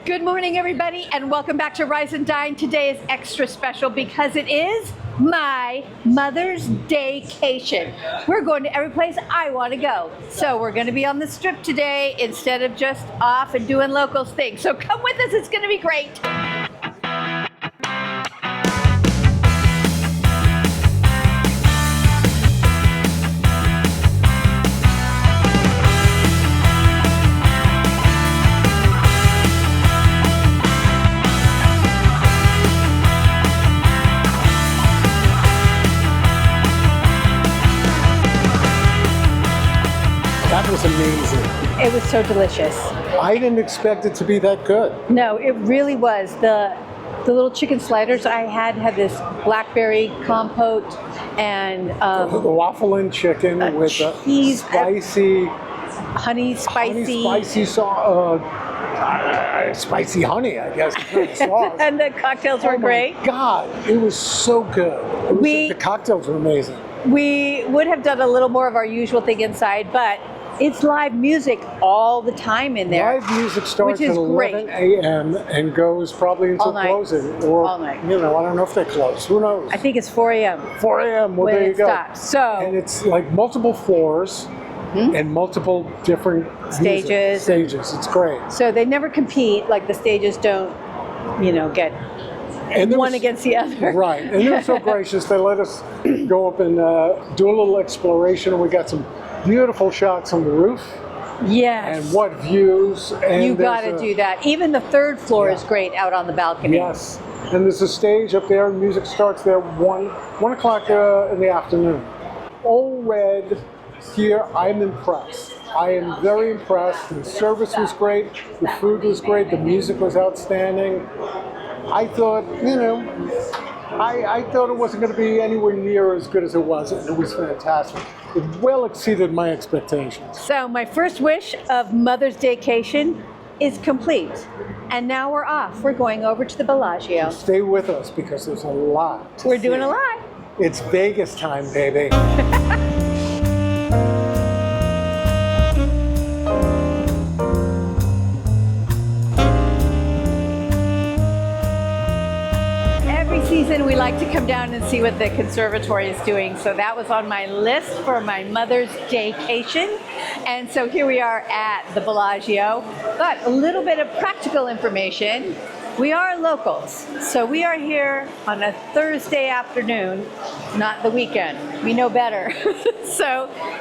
Good morning, everybody, and welcome back to Rise and Dine. Today is extra special because it is my Mother's Daycation. We're going to every place I want to go. So we're going to be on the strip today instead of just off and doing locals things. So come with us, it's going to be great. That was amazing. It was so delicious. I didn't expect it to be that good. No, it really was. The little chicken sliders I had this blackberry compote and The waffle and chicken with cheese, spicy, spicy spicy honey, I guess. Sauce. and the cocktails were great. My God, it was so good. The cocktails were amazing. We would have done a little more of our usual thing inside, but it's live music all the time in there. Live music starts at 11 a.m. and goes probably until closing. Or, all night. You know, I don't know if they close. Who knows? I think it's 4 a.m. 4 a.m. Well, when there you it go. stops. So, and it's like multiple floors and multiple different stages. It's great. So they never compete. Like the stages don't, get one against the other. Right. And they were so gracious. They let us go up and do a little exploration. And we got some beautiful shots on the roof. Yes. And what views. And you got to do that. Even the third floor is great out on the balcony. Yes. And there's a stage up there. Music starts there 1 o'clock in the afternoon. Ole Red here, I'm impressed. I am very impressed. The service was great. The food was great. The music was outstanding. I thought, I thought it wasn't going to be anywhere near as good as it was, and it was fantastic. It well exceeded my expectations. So my first wish of Mother's Daycation is complete. And now we're off. We're going over to the Bellagio. Stay with us because there's a lot to We're see. doing a lot. It's Vegas time, baby. Season we like to come down and see what the conservatory is doing, so that was on my list for my Mother's Daycation. And so here we are at the Bellagio. But a little bit of practical information. We are locals, so we are here on a Thursday afternoon, not the weekend. We know better.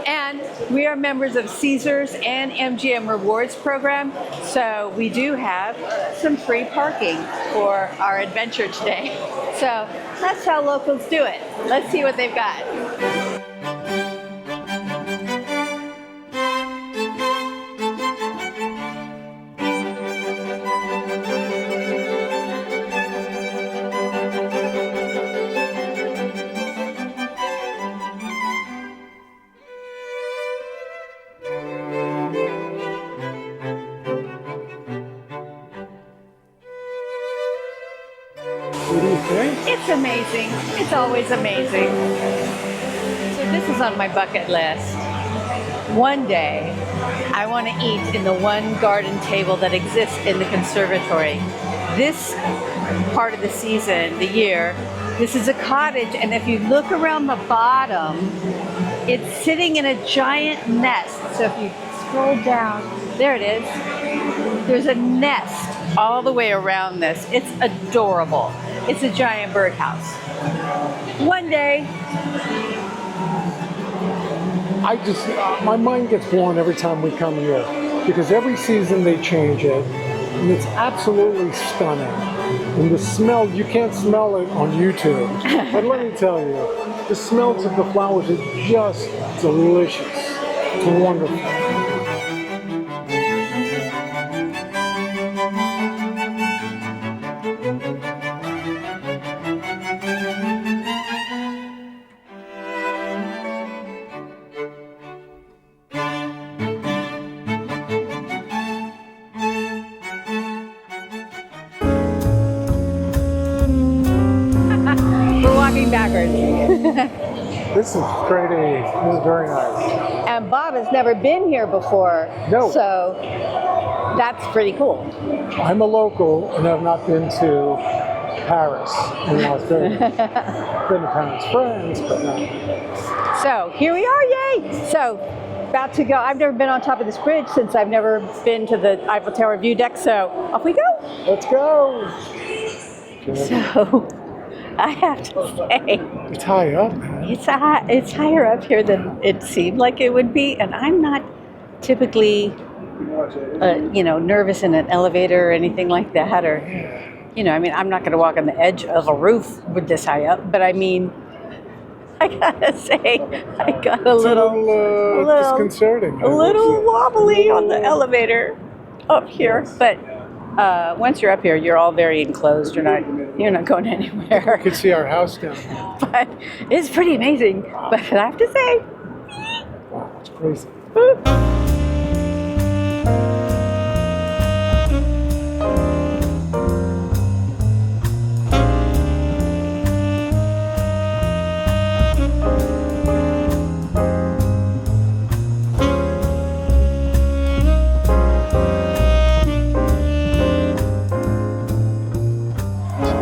And we are members of Caesars and MGM Rewards program, so we do have some free parking for our adventure today. So that's how locals do it. Let's see what they've got. What do you think? It's amazing. It's always amazing. So this is on my bucket list. One day, I want to eat in the one garden table that exists in the conservatory. This part of the season, the year, this is a cottage, and if you look around the bottom, it's sitting in a giant nest. So if you scroll down, there it is. There's a nest all the way around this. It's adorable. It's a giant birdhouse. One day. My mind gets blown every time we come here because every season they change it and it's absolutely stunning. And the smell, you can't smell it on YouTube, but let me tell you, the smells of the flowers are just delicious. It's wonderful. Walking backwards. This is pretty. This is very nice. And Bob has never been here before. No. So That's pretty cool. I'm a local and I've not been to Paris in Las Vegas. Been to Paris friends, but no. So here we are, yay! So about to go. I've never been on top of this bridge since I've never been to the Eiffel Tower view deck, so off we go. Let's go. So I have to say, It's high up, man. it's higher up here than it seemed like it would be, and I'm not typically, nervous in an elevator or anything like that, or, I mean, I'm not going to walk on the edge of a roof with this high up, but I mean, I gotta say, I got a little disconcerting. a little wobbly on the elevator up here, but once you're up here, you're all very enclosed. You're not going anywhere. You can see our house down here. But it's pretty amazing. But I have to say, Wow, it's crazy.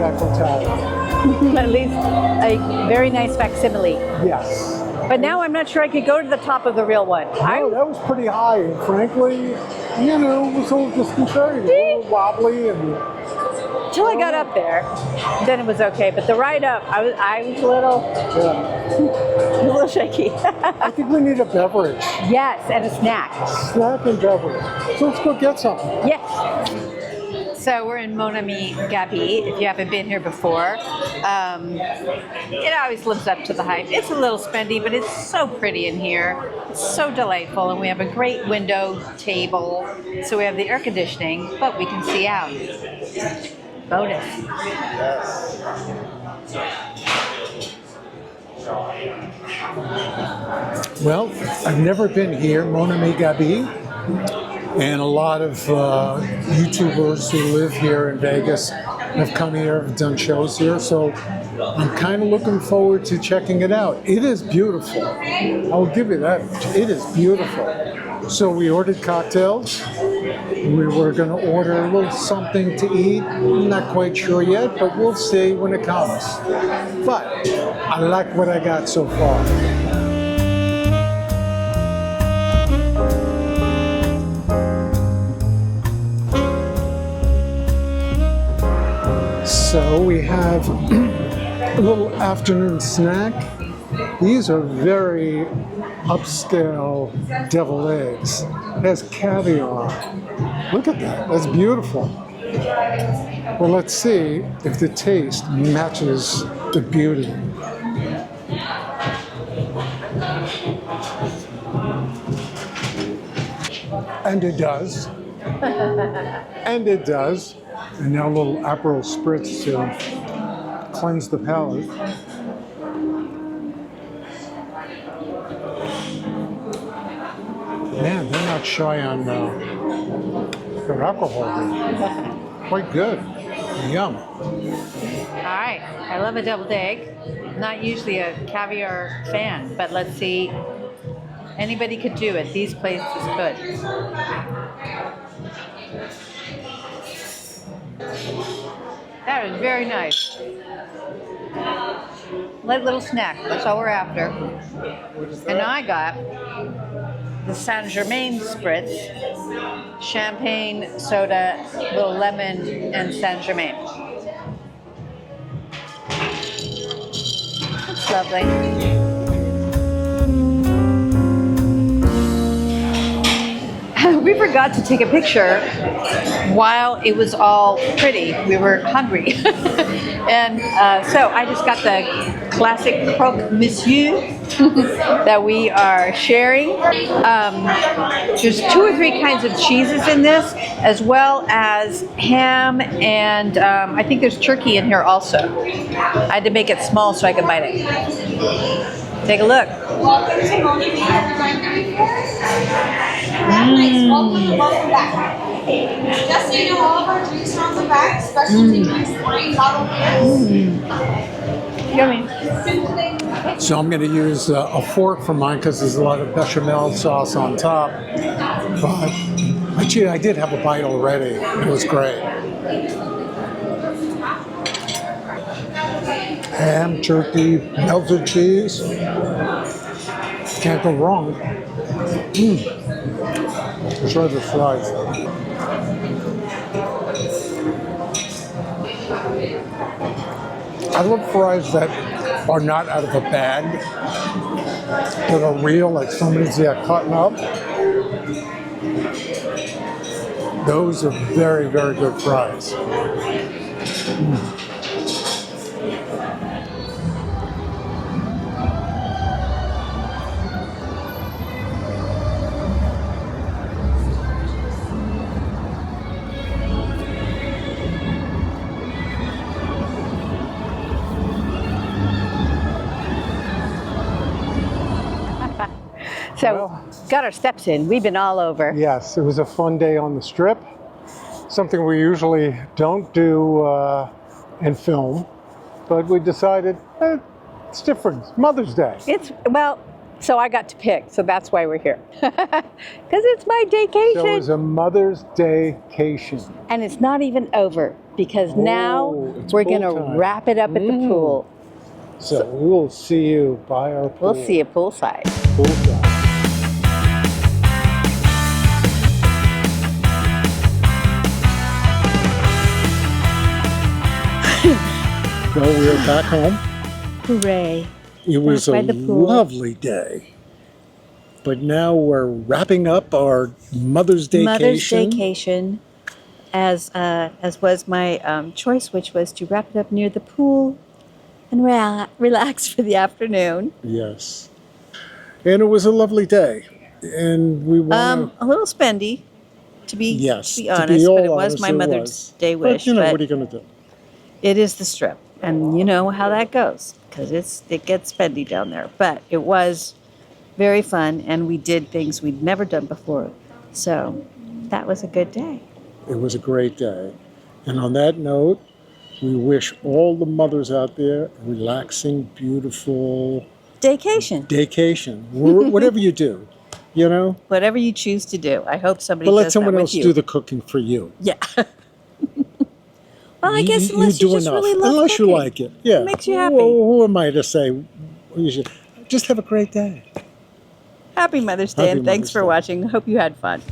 Eiffel Tower. at least a very nice facsimile. Yes. But now I'm not sure I could go to the top of the real one. No, that was pretty high, and frankly, it was a little disconcerting, a little wobbly, and Till I got up there, then it was okay. But the ride up, I was a little, yeah. a little shaky. I think we need a beverage, Yes, and a snack. snack and beverage. So let's go get something. Yes. So we're in Mon Ami Gabi, if you haven't been here before. It always lives up to the hype. It's a little spendy, but it's so pretty in here. It's so delightful, and we have a great window table. So we have the air conditioning, but we can see out. Bonus. Well, I've never been here, Mon Ami Gabi, and a lot of YouTubers who live here in Vegas have come here, have done shows here, so I'm kind of looking forward to checking it out. It is beautiful. I'll give you that. It is beautiful. So we ordered cocktails. We were going to order a little something to eat. I'm not quite sure yet, but we'll see when it comes. But I like what I got so far. So we have a little afternoon snack. These are very upscale deviled eggs. It has caviar. Look at that, that's beautiful. Well, let's see if the taste matches the beauty. And it does. And it does. And now a little Aperol Spritz to cleanse the palate. Man, they're not shy on their alcohol. Quite good. Yum. All right, I love a deviled egg. Not usually a caviar fan, but let's see. Anybody could do it. These places could. That is very nice. Light little snack. That's all we're after. And I got the Saint Germain spritz, champagne, soda, little lemon, and Saint Germain. That's lovely. We forgot to take a picture while it was all pretty. We were hungry. And so I just got the classic croque monsieur that we are sharing. There's 2 or 3 kinds of cheeses in this, as well as ham, and I think there's turkey in here also. I had to make it small so I could bite it. Take a look. Welcome to Mon Ami. Welcome back. Just so you know, all of our drinks are on the back. Specialty drinks, wine, bottled beers. Yummy. So I'm going to use a fork for mine because there's a lot of bechamel sauce on top. But Actually, I did have a bite already. It was great. Ham, turkey, melted cheese. Can't go wrong. Try the fries. I love fries that are not out of a bag, that are real, like somebody's cutting up. Those are very, very good fries. So, got our steps in. We've been all over. Yes, it was a fun day on the Strip. Something we usually don't do and film, but we decided it's different. Mother's Day. So I got to pick, so that's why we're here. Because it's my daycation. So it's a Mother's Daycation. And it's not even over, because now we're going to wrap it up at the pool. So we'll see you by our pool. We'll see you poolside. Poolside. Well, we are back home. Hooray. It was a lovely day. But now we're wrapping up our Mother's Daycation. Mother's Daycation, as was my choice, which was to wrap it up near the pool and relax for the afternoon. Yes. And it was a lovely day. And we want a little spendy, to be honest, but it was my Mother's Day wish. But, what are you going to do? It is the Strip, and you know how that goes, because it gets spendy down there. But it was very fun, and we did things we'd never done before. So that was a good day. It was a great day. And on that note, we wish all the mothers out there a relaxing, beautiful Daycation. Whatever you do, Whatever you choose to do. I hope somebody But does let someone that else with do you. the cooking for you. Yeah. Well, I guess unless you just really love Unless cooking. you like it. Yeah. It makes you happy. Well, who am I to say? You should just have a great day. Happy Mother's Day, Happy and thanks Mother's for Day. watching. Hope you had fun.